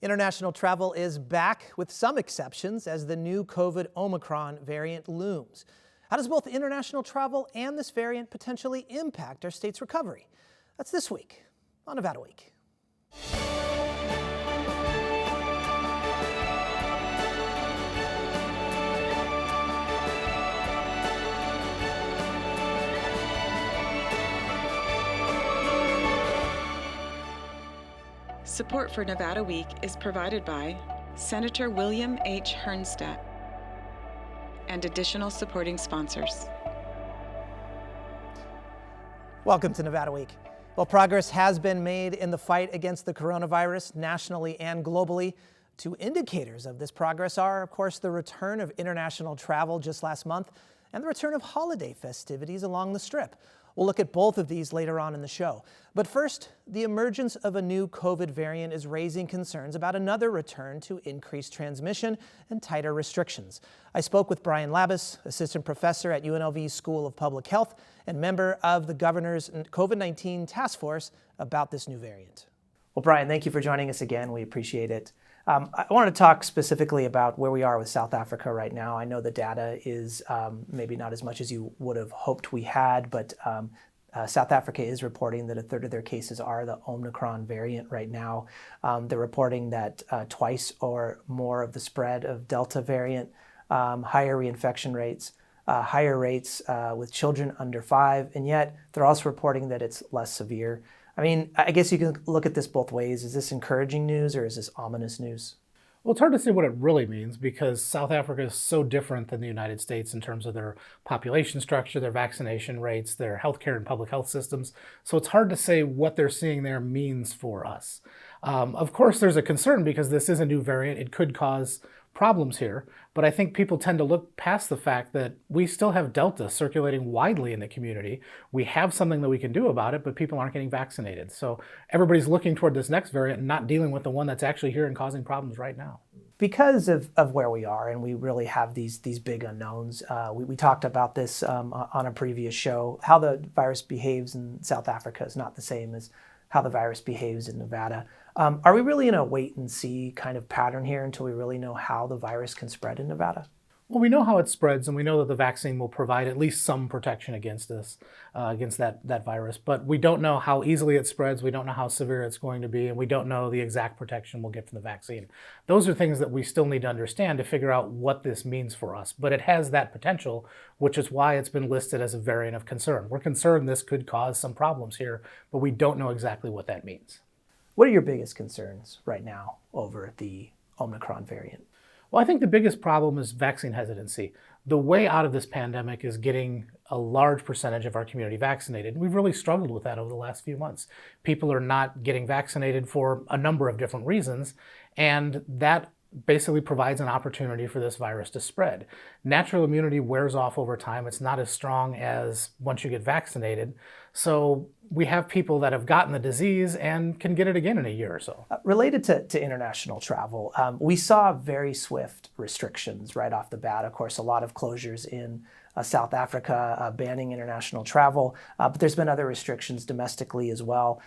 International travel is back with some exceptions as the new COVID Omicron variant looms. How does both international travel and this variant potentially impact our state's recovery? That's this week on Nevada Week. Support for Nevada Week is provided by Senator William H. Hernstat and additional supporting sponsors. Welcome to Nevada Week. Well, progress has been made in the fight against the coronavirus nationally and globally. Two indicators of this progress are, of course, the return of international travel just last month and the return of holiday festivities along the Strip. We'll look at both of these later on in the show. But first, the emergence of a new COVID variant is raising concerns about another return to increased transmission and tighter restrictions. I spoke with Brian Labus, assistant professor at UNLV's School of Public Health and member of the governor's COVID-19 task force about this new variant. Well, Brian, thank you for joining us again. We appreciate it. I want to talk specifically about where we are with South Africa right now. I know the data is maybe not as much as you would have hoped we had, but South Africa is reporting that a third of their cases are the Omicron variant right now. They're reporting that twice or more of the spread of Delta variant, higher reinfection rates, higher rates with children under 5, and yet they're also reporting that it's less severe. I mean, I guess you can look at this both ways. Is this encouraging news or is this ominous news? Well, it's hard to say what it really means because South Africa is so different than the United States in terms of their population structure, their vaccination rates, their healthcare and public health systems. So it's hard to say what they're seeing there means for us. Of course, there's a concern because this is a new variant. It could cause problems here, but I think people tend to look past the fact that we still have Delta circulating widely in the community. We have something that we can do about it, but people aren't getting vaccinated. So everybody's looking toward this next variant and not dealing with the one that's actually here and causing problems right now. Because of where we are, and we really have these big unknowns, we talked about this on a previous show. How the virus behaves in South Africa is not the same as how the virus behaves in Nevada. Are we really in a wait and see kind of pattern here until we really know how the virus can spread in Nevada? Well, we know how it spreads, and we know that the vaccine will provide at least some protection against this, against that virus. But we don't know how easily it spreads. We don't know how severe it's going to be, and we don't know the exact protection we'll get from the vaccine. Those are things that we still need to understand to figure out what this means for us. But it has that potential, which is why it's been listed as a variant of concern. We're concerned this could cause some problems here, but we don't know exactly what that means. What are your biggest concerns right now over the Omicron variant? Well, I think the biggest problem is vaccine hesitancy. The way out of this pandemic is getting a large percentage of our community vaccinated. We've really struggled with that over the last few months. People are not getting vaccinated for a number of different reasons, and that basically provides an opportunity for this virus to spread. Natural immunity wears off over time. It's not as strong as once you get vaccinated. So we have people that have gotten the disease and can get it again in a year or so. Related to international travel, we saw very swift restrictions right off the bat. Of course, a lot of closures in South Africa, banning international travel, but there's been other restrictions domestically as well.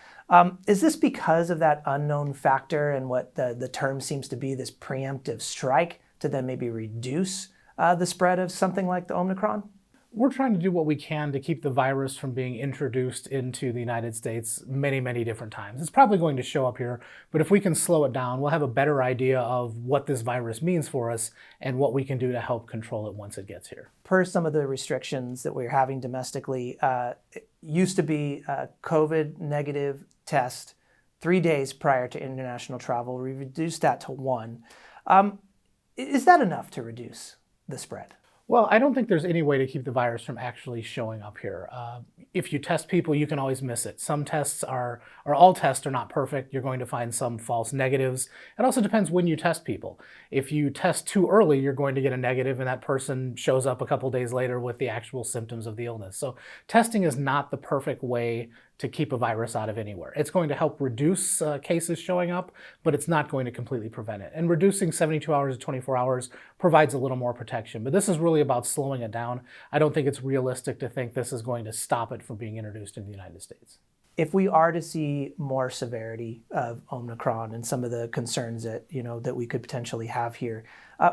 Is this because of that unknown factor and what the term seems to be, this preemptive strike, to then maybe reduce the spread of something like the Omicron? We're trying to do what we can to keep the virus from being introduced into the United States many, many different times. It's probably going to show up here, but if we can slow it down, we'll have a better idea of what this virus means for us and what we can do to help control it once it gets here. Per some of the restrictions that we're having domestically, it used to be a COVID negative test 3 days prior to international travel. We reduced that to 1. Is that enough to reduce the spread? Well, I don't think there's any way to keep the virus from actually showing up here. If you test people, you can always miss it. Some tests or all tests are not perfect. You're going to find some false negatives. It also depends when you test people. If you test too early, you're going to get a negative and that person shows up a couple days later with the actual symptoms of the illness. So testing is not the perfect way to keep a virus out of anywhere. It's going to help reduce cases showing up, but it's not going to completely prevent it. And reducing 72 hours to 24 hours provides a little more protection. But this is really about slowing it down. I don't think it's realistic to think this is going to stop it from being introduced in the United States. if we are to see more severity of Omicron and some of the concerns that that we could potentially have here,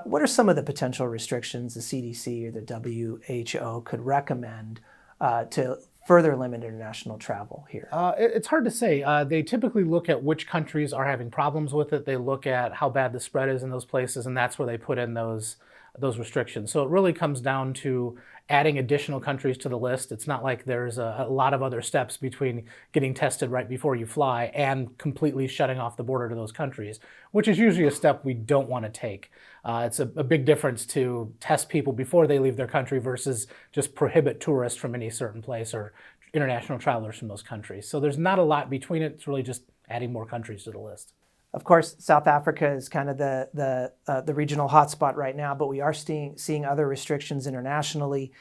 what are some of the potential restrictions the CDC or the WHO could recommend to further limit international travel here? It's hard to say. They typically look at which countries are having problems with it. They look at how bad the spread is in those places, and that's where they put in those restrictions. So it really comes down to adding additional countries to the list. It's not like there's a lot of other steps between getting tested right before you fly and completely shutting off the border to those countries, which is usually a step we don't want to take. It's a big difference to test people before they leave their country versus just prohibit tourists from any certain place or international travelers from those countries. So there's not a lot between it. It's really just adding more countries to the list. Of course, South Africa is kind of the regional hotspot right now, but we are seeing other restrictions internationally.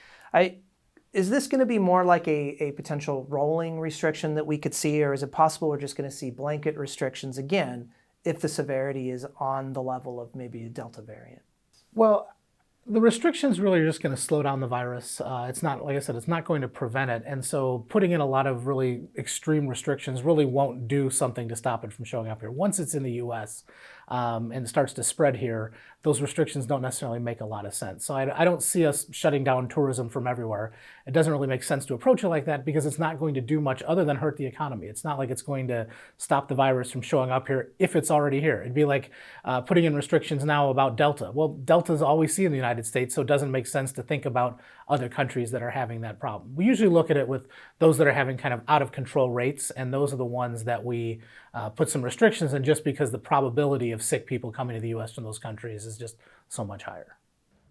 Is this going to be more like a potential rolling restriction that we could see, or is it possible we're just going to see blanket restrictions again if the severity is on the level of maybe a Delta variant? Well, the restrictions really are just going to slow down the virus. It's not, like I said, it's not going to prevent it. And so putting in a lot of really extreme restrictions really won't do something to stop it from showing up here. Once it's in the US and starts to spread here, those restrictions don't necessarily make a lot of sense. So I don't see us shutting down tourism from everywhere. It doesn't really make sense to approach it like that because it's not going to do much other than hurt the economy. It's not like it's going to stop the virus from showing up here if it's already here. It'd be like putting in restrictions now about Delta. Well, Delta is all we see in the United States, so it doesn't make sense to think about other countries that are having that problem. We usually look at it with those that are having kind of out of control rates, and those are the ones that we put some restrictions in just because the probability of sick people coming to the U.S. from those countries is just so much higher.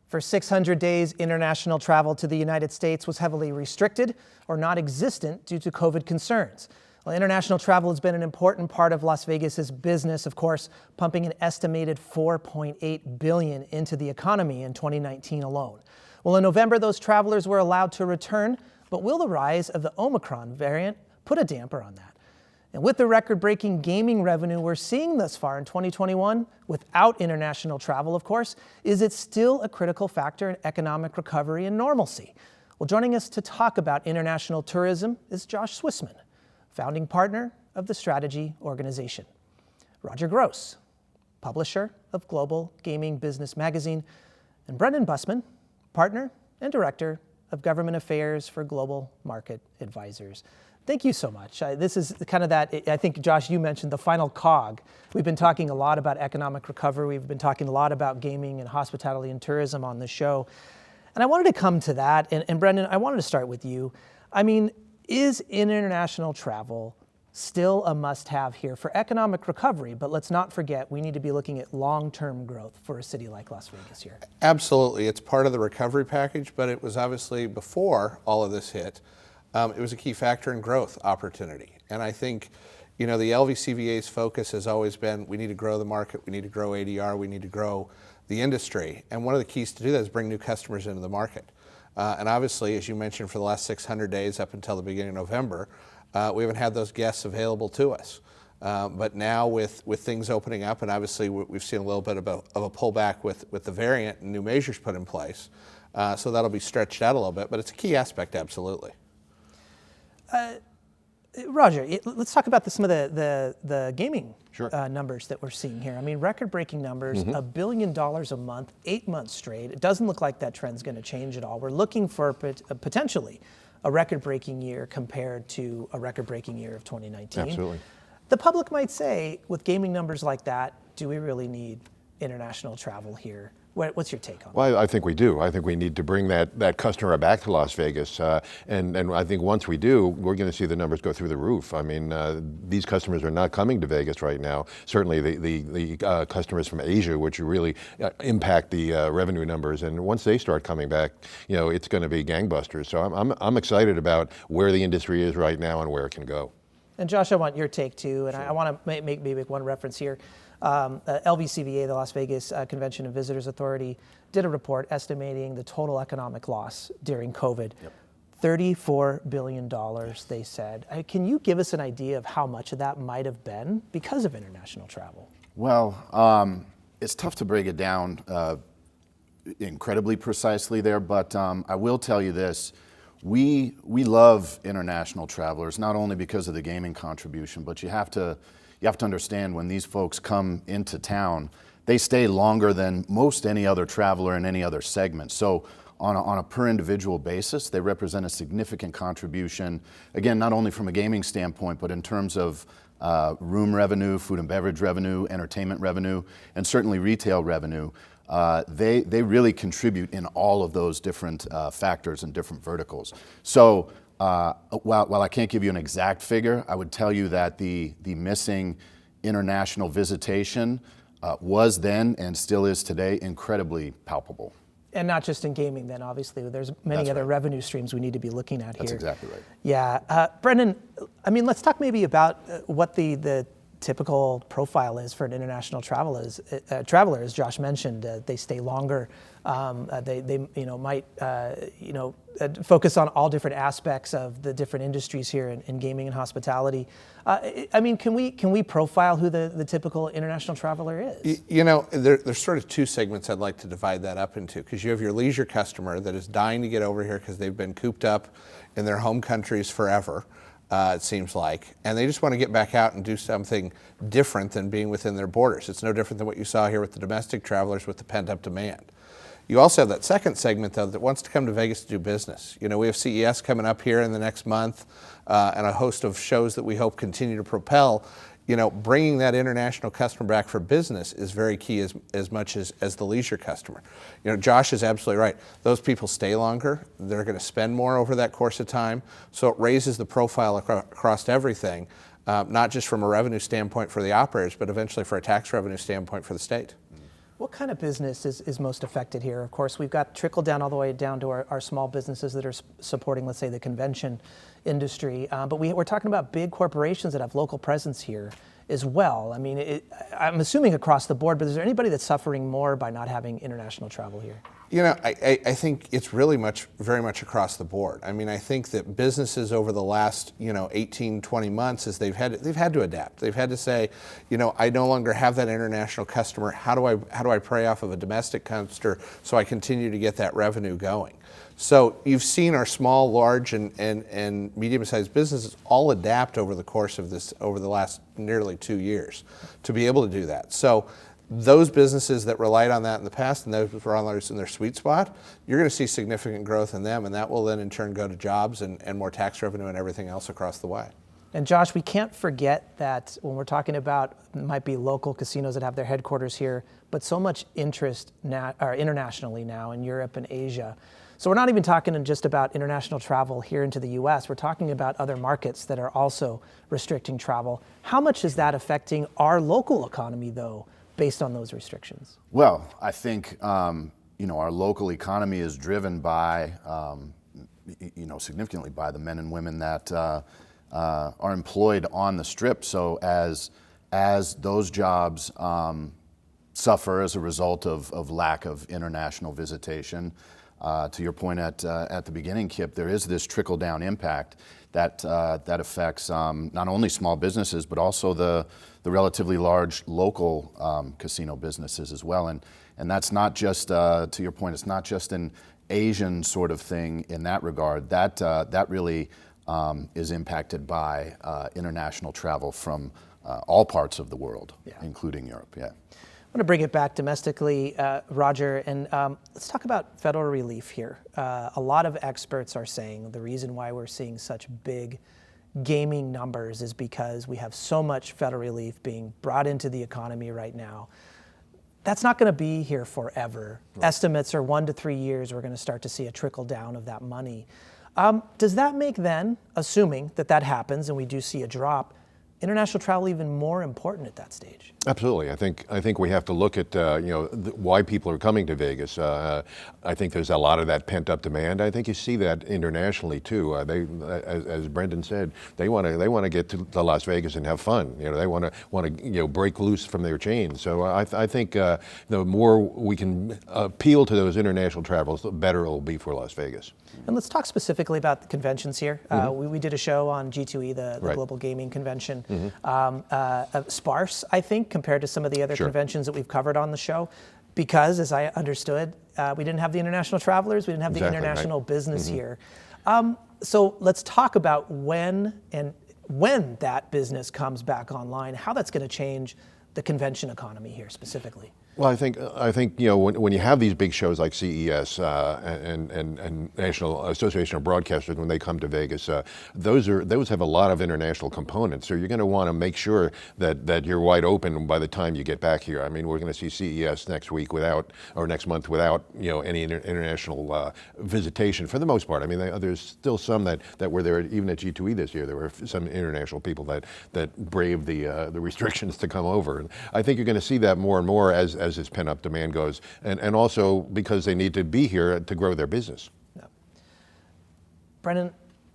For 600 days, international travel to the United States was heavily restricted or non-existent due to COVID concerns. Well, international travel has been an important part of Las Vegas's business, of course, pumping an estimated $4.8 billion into the economy in 2019 alone. Well, in November, those travelers were allowed to return, but will the rise of the Omicron variant put a damper on that? And with the record-breaking gaming revenue we're seeing thus far in 2021, without international travel, of course, is it still a critical factor in economic recovery and normalcy? Well, joining us to talk about international tourism is Josh Swissman, founding partner of the Strategy Organization. Roger Gross, publisher of Global Gaming Business Magazine, and Brendan Bussman, partner and director of Government Affairs for Global Market Advisors. Thank you so much. This is kind of that, I think, Josh, you mentioned the final cog. We've been talking a lot about economic recovery. We've been talking a lot about gaming and hospitality and tourism on the show. And I wanted to come to that. And Brendan, I wanted to start with you. I mean, is international travel still a must-have here for economic recovery? But let's not forget, we need to be looking at long-term growth for a city like Las Vegas here. Absolutely. It's part of the recovery package, but it was obviously before all of this hit. It was a key factor in growth opportunity. And I think, the LVCVA's focus has always been, we need to grow the market, we need to grow ADR, we need to grow the industry. And one of the keys to do that is bring new customers into the market. And obviously, as you mentioned, for the last 600 days up until the beginning of November, we haven't had those guests available to us. But now with things opening up, and obviously we've seen a little bit of a pullback with the variant and new measures put in place. So that'll be stretched out a little bit, but it's a key aspect, absolutely. Roger, let's talk about some of the gaming Sure. numbers that we're seeing here. I mean, record-breaking numbers, $1 billion a month, 8 months straight. It doesn't look like that trend's going to change at all. We're looking for potentially a record-breaking year compared to a record-breaking year of 2019. Absolutely. The public might say, with gaming numbers like that, do we really need international travel here? What's your take on that? Well, I think we do. I think we need to bring that customer back to Las Vegas. And I think once we do, we're going to see the numbers go through the roof. I mean, these customers are not coming to Vegas right now. Certainly the customers from Asia, which really impact the revenue numbers. And once they start coming back, it's going to be gangbusters. So I'm excited about where the industry is right now and where it can go. And Josh, I want your take too. And sure. I want to make one reference here. LVCVA, the Las Vegas Convention and Visitors Authority, did a report estimating the total economic loss during COVID. Yep. $34 billion, they said. Can you give us an idea of how much of that might have been because of international travel? Well, it's tough to break it down incredibly precisely there, but I will tell you this. we love international travelers, not only because of the gaming contribution, but you have to understand when these folks come into town, they stay longer than most any other traveler in any other segment. So on a per individual basis, they represent a significant contribution, again, not only from a gaming standpoint, but in terms of room revenue, food and beverage revenue, entertainment revenue, and certainly retail revenue. They really contribute in all of those different factors and different verticals. So while I can't give you an exact figure, I would tell you that the missing international visitation was then and still is today incredibly palpable. And not just in gaming then, obviously. There's many That's other right. revenue streams we need to be looking at That's here. exactly right. Yeah. Brendan, I mean, let's talk maybe about what the typical profile is for an international traveler. As Josh mentioned, they stay longer. They might focus on all different aspects of the different industries here in gaming and hospitality. I mean, can we profile who the typical international traveler is? There's sort of two segments I'd like to divide that up into, because you have your leisure customer that is dying to get over here because they've been cooped up in their home countries forever. It seems like, and they just want to get back out and do something different than being within their borders. It's no different than what you saw here with the domestic travelers with the pent-up demand. You also have that second segment, though, that wants to come to Vegas to do business. We have CES coming up here in the next month, and a host of shows that we hope continue to propel. Bringing that international customer back for business is very key as much as the leisure customer. Josh is absolutely right. Those people stay longer. They're going to spend more over that course of time. So it raises the profile across everything, not just from a revenue standpoint for the operators, but eventually for a tax revenue standpoint for the state. What kind of business is most affected here? Of course, we've got trickle down all the way down to our small businesses that are supporting, let's say, the convention industry. But we're talking about big corporations that have local presence here as well. I mean, I'm assuming across the board, but is there anybody that's suffering more by not having international travel here? I think it's really very much across the board. I mean, I think that businesses over the last 18, 20 months, as they've had to adapt. They've had to say, I no longer have that international customer. How do I prey off of a domestic customer so I continue to get that revenue going? So you've seen our small, large, and medium-sized businesses all adapt over the course of over the last nearly 2 years to be able to do that. So those businesses that relied on that in the past and those were on in their sweet spot, you're going to see significant growth in them, and that will then in turn go to jobs and more tax revenue and everything else across the way. And Josh, we can't forget that when we're talking about, it might be local casinos that have their headquarters here, but so much interest internationally now in Europe and Asia. So we're not even talking just about international travel here into the U.S. We're talking about other markets that are also restricting travel. How much is that affecting our local economy, though, based on those restrictions? Well, I think our local economy is driven by, significantly by the men and women that are employed on the Strip. So as those jobs suffer as a result of lack of international visitation, to your point at the beginning, Kip, there is this trickle-down impact that affects not only small businesses, but also the relatively large local casino businesses as well. And that's not just, to your point, it's not just an Asian sort of thing in that regard. That really is impacted by international travel from all parts of the world, including Europe. Yeah. I want to bring it back domestically, Roger, and let's talk about federal relief here. A lot of experts are saying the reason why we're seeing such big gaming numbers is because we have so much federal relief being brought into the economy right now. That's not going to be here forever. Right. Estimates are 1 to 3 years we're going to start to see a trickle down of that money. Does that make then, assuming that happens and we do see a drop, international travel even more important at that stage? Absolutely. I think we have to look at why people are coming to Vegas. I think there's a lot of that pent up demand. I think you see that internationally too. As Brendan said, they want to get to Las Vegas and have fun. They want to break loose from their chains. So I think the more we can appeal to those international travels, the better it will be for Las Vegas. And let's talk specifically about the conventions here. We did a show on G2E, the Right. Global Gaming Convention. Sparse, I think, compared to some of the other Sure. conventions that we've covered on the show, because, as I understood, we didn't have the international travelers, we didn't have the Exactly, international right. business here. So let's talk about when that business comes back online, how that's going to change the convention economy here specifically. Well, I think when you have these big shows like CES and National Association of Broadcasters, when they come to Vegas, those have a lot of international components. So you're going to want to make sure that you're wide open by the time you get back here. I mean, we're going to see CES next month without any international visitation for the most part. I mean, there's still some that were there even at G2E this year. There were some international people that braved the restrictions to come over. And I think you're going to see that more and more as this pent-up demand goes, and also because they need to be here to grow their business. Yeah. Brendan,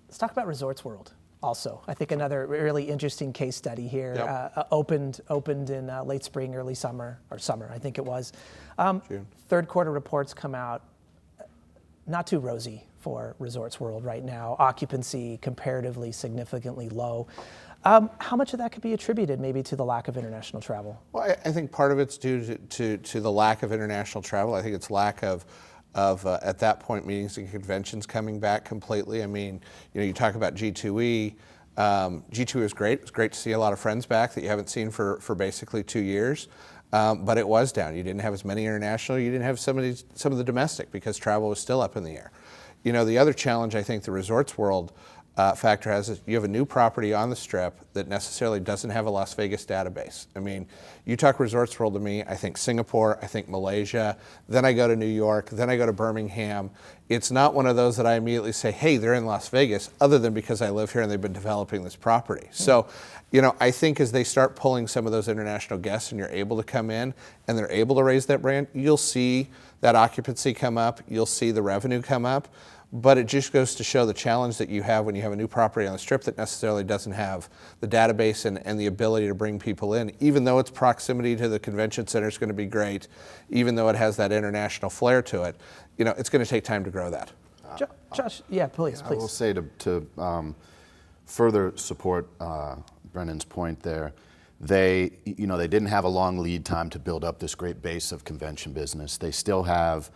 let's talk about Resorts World also. I think another really interesting case study here. Yep. Opened in late spring, early summer, or summer, I think it was. June. Third quarter reports come out, not too rosy for Resorts World right now. Occupancy comparatively significantly low. How much of that could be attributed maybe to the lack of international travel? Well, I think part of it's due to the lack of international travel. I think it's lack of at that point meetings and conventions coming back completely. I mean, you talk about G2E. G2E was great. It was great to see a lot of friends back that you haven't seen for basically 2 years. But it was down. You didn't have as many international. You didn't have some of the domestic because travel was still up in the air. The other challenge I think the Resorts World factor has is you have a new property on the Strip that necessarily doesn't have a Las Vegas database. I mean, you talk Resorts World to me, I think Singapore, I think Malaysia, then I go to New York, then I go to Birmingham. It's not one of those that I immediately say, hey, they're in Las Vegas, other than because I live here and they've been developing this property. So, I think as they start pulling some of those international guests and you're able to come in and they're able to raise that brand, you'll see that occupancy come up, you'll see the revenue come up. But it just goes to show the challenge that you have when you have a new property on the Strip that necessarily doesn't have the database and the ability to bring people in. Even though its proximity to the convention center is going to be great, even though it has that international flair to it, it's going to take time to grow that. Josh, yeah, please. I will say to further support Brendan's point there, they didn't have a long lead time to build up this great base of convention business. They still have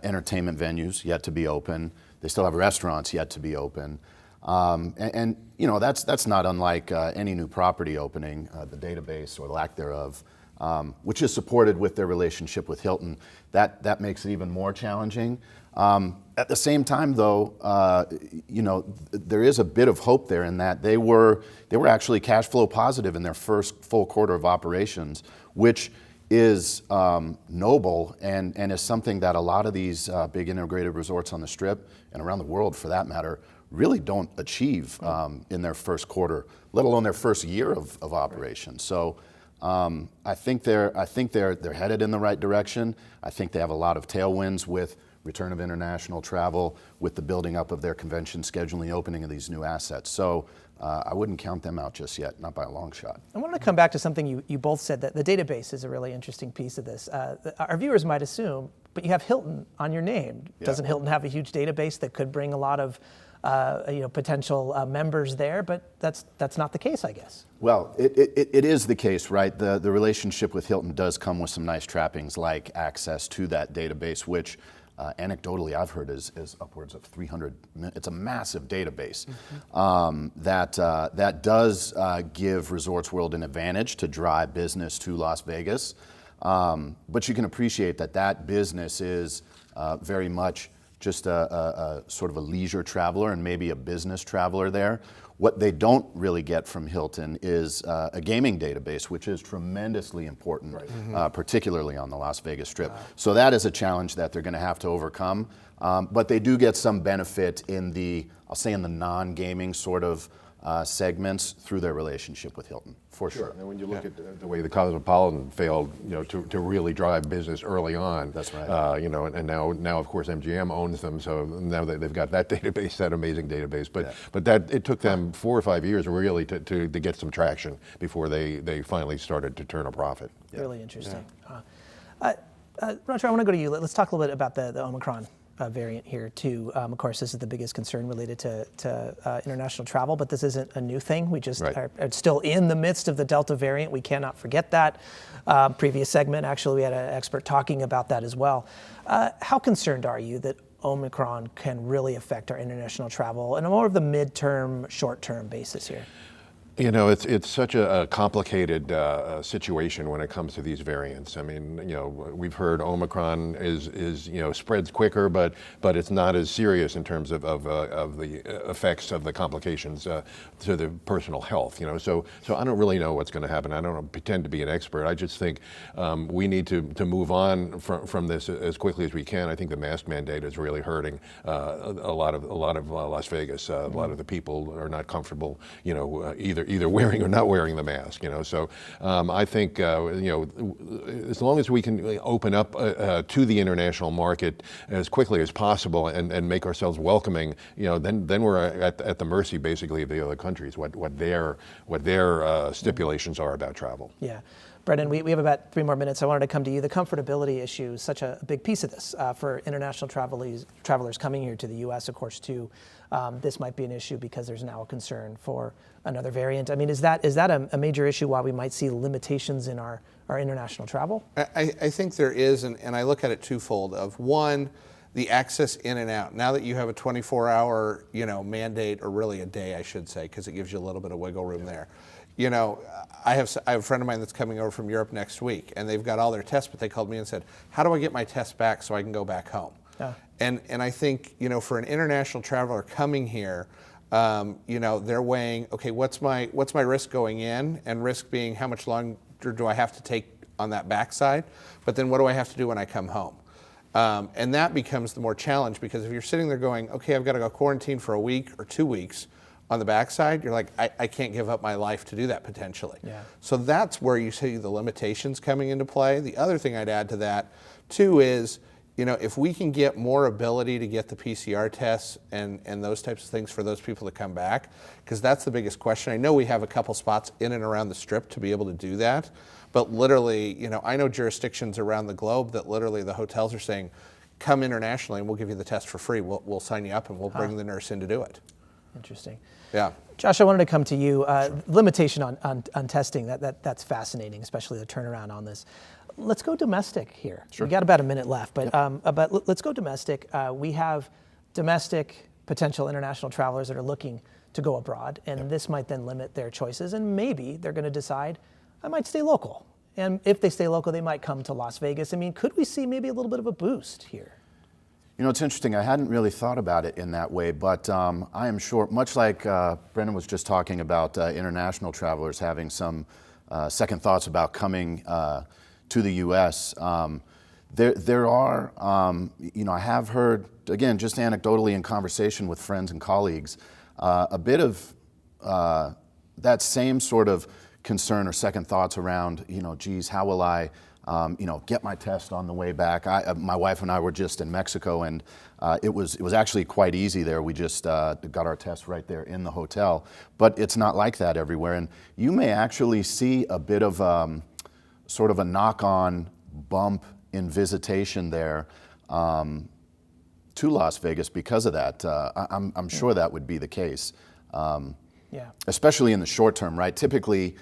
entertainment venues yet to be open. They still have restaurants yet to be open. And that's not unlike any new property opening, the database or lack thereof, which is supported with their relationship with Hilton. That makes it even more challenging. At the same time, though, there is a bit of hope there in that they were actually cash flow positive in their first full quarter of operations, which is noble and is something that a lot of these big integrated resorts on the Strip and around the world, for that matter, really don't achieve in their first quarter, let alone their first year of operation. So I think they're headed in the right direction. I think they have a lot of tailwinds with return of international travel, with the building up of their convention scheduling, the opening of these new assets. So I wouldn't count them out just yet, not by a long shot. I want to come back to something you both said, that the database is a really interesting piece of this. Our viewers might assume, but you have Hilton on your name. Yeah. Doesn't Hilton have a huge database that could bring a lot of potential members there? But that's not the case, I guess. Well, it is the case, right? The relationship with Hilton does come with some nice trappings, like access to that database, which anecdotally I've heard is upwards of 300. It's a massive database. That does give Resorts World an advantage to drive business to Las Vegas. But you can appreciate that business is very much just a sort of a leisure traveler and maybe a business traveler there. What they don't really get from Hilton is a gaming database, which is tremendously important, right. Particularly on the Las Vegas Strip. So that is a challenge that they're going to have to overcome. But they do get some benefit in the non-gaming sort of segments through their relationship with Hilton, for sure. And when you look at the way the Cosmopolitan failed, to really drive business early on. That's right. And now of course MGM owns them, so now they've got that database, that amazing database. But it took them 4 or 5 years really to get some traction before they finally started to turn a profit. Yeah. Really interesting. Yeah. Roger, I want to go to you. Let's talk a little bit about the Omicron variant here too. Of course, this is the biggest concern related to international travel, but this isn't a new thing. We just are still in the midst of the Delta variant. We cannot forget that. Previous segment, actually, we had an expert talking about that as well. How concerned are you that Omicron can really affect our international travel on a more of the midterm, short-term basis here? You know, it's such a complicated situation when it comes to these variants. I mean, you know, we've heard Omicron is you know, spreads quicker, but it's not as serious in terms of the effects of the complications to the personal health. You know, so I don't really know what's going to happen. I don't pretend to be an expert. I just think we need to move on from this as quickly as we can. I think the mask mandate is really hurting a lot of Las Vegas. A lot of the people are not comfortable, you know, either wearing or not wearing the mask, you know. So I think, you know, as long as we can open up to the international market as quickly as possible and make ourselves welcoming, you know, then we're at the mercy basically of the other countries, what their stipulations are about travel. Yeah. Brendan, we have about 3 more minutes. I wanted to come to you. The comfortability issue is such a big piece of this for international travelers coming here to the U.S., of course, too. This might be an issue because there's now a concern for another variant. I mean, is that a major issue why we might see limitations in our international travel? I think there is, and I look at it twofold. Of one, the access in and out. Now that you have a 24-hour, you know, mandate, or really a day, I should say, because it gives you a little bit of wiggle room there. You know, I have a friend of mine that's coming over from Europe next week, and they've got all their tests, but they called me and said, how do I get my tests back so I can go back home? Yeah. And I think, you know, for an international traveler coming here, you know, they're weighing, okay, what's my risk going in, and risk being how much longer do I have to take on that backside, but then what do I have to do when I come home? And that becomes the more challenge, because if you're sitting there going, okay, I've got to go quarantine for a week or 2 weeks, on the backside, you're like, I can't give up my life to do that potentially. Yeah. So that's where you see the limitations coming into play. The other thing I'd add to that too is, you know, if we can get more ability to get the PCR tests and those types of things for those people to come back, because that's the biggest question. I know we have a couple spots in and around the Strip to be able to do that, but literally, you know, I know jurisdictions around the globe that literally the hotels are saying, come internationally and we'll give you the test for free. We'll sign you up and we'll bring the nurse in to do it. Interesting. Yeah. Josh, I wanted to come to you. Limitation on testing, that's fascinating, especially the turnaround on this. Let's go domestic here. Sure. We got about a minute left, but let's go domestic. We have domestic potential international travelers that are looking to go abroad, and this might then limit their choices, and maybe they're going to decide, I might stay local. And if they stay local, they might come to Las Vegas. I mean, could we see maybe a little bit of a boost here? You know, it's interesting. I hadn't really thought about it in that way, but I am sure, much like Brendan was just talking about international travelers having some second thoughts about coming to the U.S., there are, you know, I have heard, again, just anecdotally in conversation with friends and colleagues, a bit of that same sort of concern or second thoughts around, you know, geez, how will I you know, get my test on the way back. My wife and I were just in Mexico, and it was actually quite easy there. We just got our test right there in the hotel, but it's not like that everywhere. And you may actually see a bit of sort of a knock-on bump in visitation there to Las Vegas because of that. I'm sure that would be the case. Yeah. Especially in the short term, right? Typically,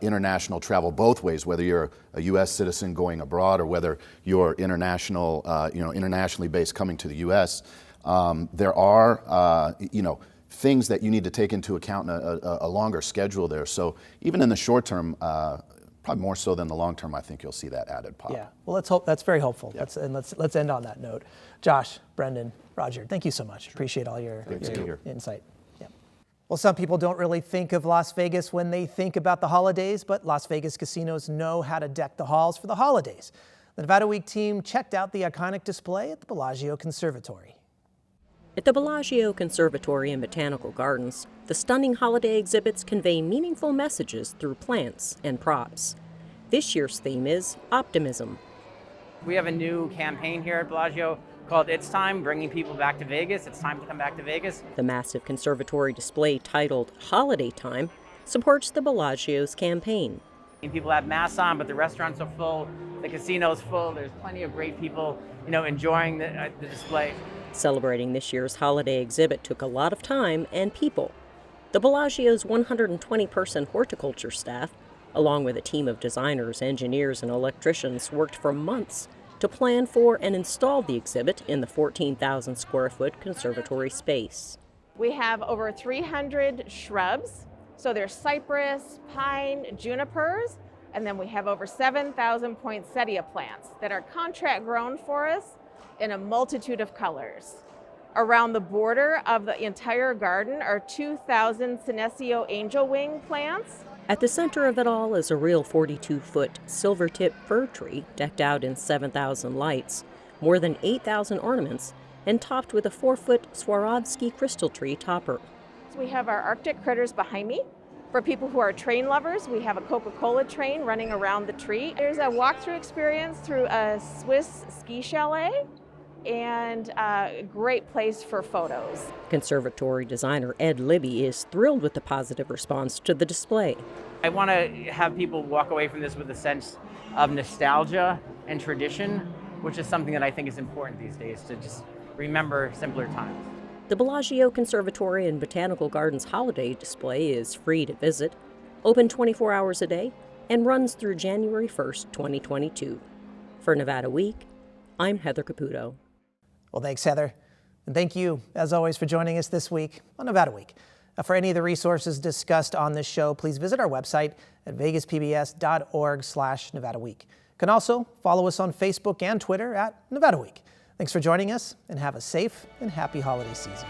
international travel both ways, whether you're a U.S. citizen going abroad or whether you're international, you know, internationally based coming to the U.S. There are, you know, things that you need to take into account in a longer schedule there. So even in the short term, probably more so than the long term, I think you'll see that added pop. Yeah. Well, let's hope. That's very hopeful. Yeah. Let's end on that note. Josh, Brendan, Roger, thank you so much. Appreciate all your insight. Well, some people don't really think of Las Vegas when they think about the holidays, but Las Vegas casinos know how to deck the halls for the holidays. The Nevada Week team checked out the iconic display at the Bellagio Conservatory. At the Bellagio Conservatory and Botanical Gardens, the stunning holiday exhibits convey meaningful messages through plants and props. This year's theme is optimism. We have a new campaign here at Bellagio called It's Time, bringing people back to Vegas. It's time to come back to Vegas. The massive conservatory display titled Holiday Time supports the Bellagio's campaign. People have masks on, but the restaurants are full, the casino's full. There's plenty of great people, you know, enjoying the display. Celebrating this year's holiday exhibit took a lot of time and people. The Bellagio's 120-person horticulture staff, along with a team of designers, engineers, and electricians, worked for months to plan for and install the exhibit in the 14,000 square foot conservatory space. We have over 300 shrubs. So there's cypress, pine, junipers, and then we have over 7,000 poinsettia plants that are contract grown for us in a multitude of colors. Around the border of the entire garden are 2,000 Senecio angel wing plants. At the center of it all is a real 42-foot silver-tip fir tree decked out in 7,000 lights, more than 8,000 ornaments, and topped with a 4-foot Swarovski crystal tree topper. We have our Arctic critters behind me. For people who are train lovers, we have a Coca-Cola train running around the tree. There's a walkthrough experience through a Swiss ski chalet and a great place for photos. Conservatory designer Ed Libby is thrilled with the positive response to the display. I want to have people walk away from this with a sense of nostalgia and tradition, which is something that I think is important these days, to just remember simpler times. The Bellagio Conservatory and Botanical Gardens holiday display is free to visit, open 24 hours a day, and runs through January 1st, 2022. For Nevada Week, I'm Heather Caputo. Well, thanks, Heather. And thank you, as always, for joining us this week on Nevada Week. For any of the resources discussed on this show, please visit our website at vegaspbs.org/Nevada Week. You can also follow us on Facebook and Twitter at Nevada Week. Thanks for joining us, and have a safe and happy holiday season.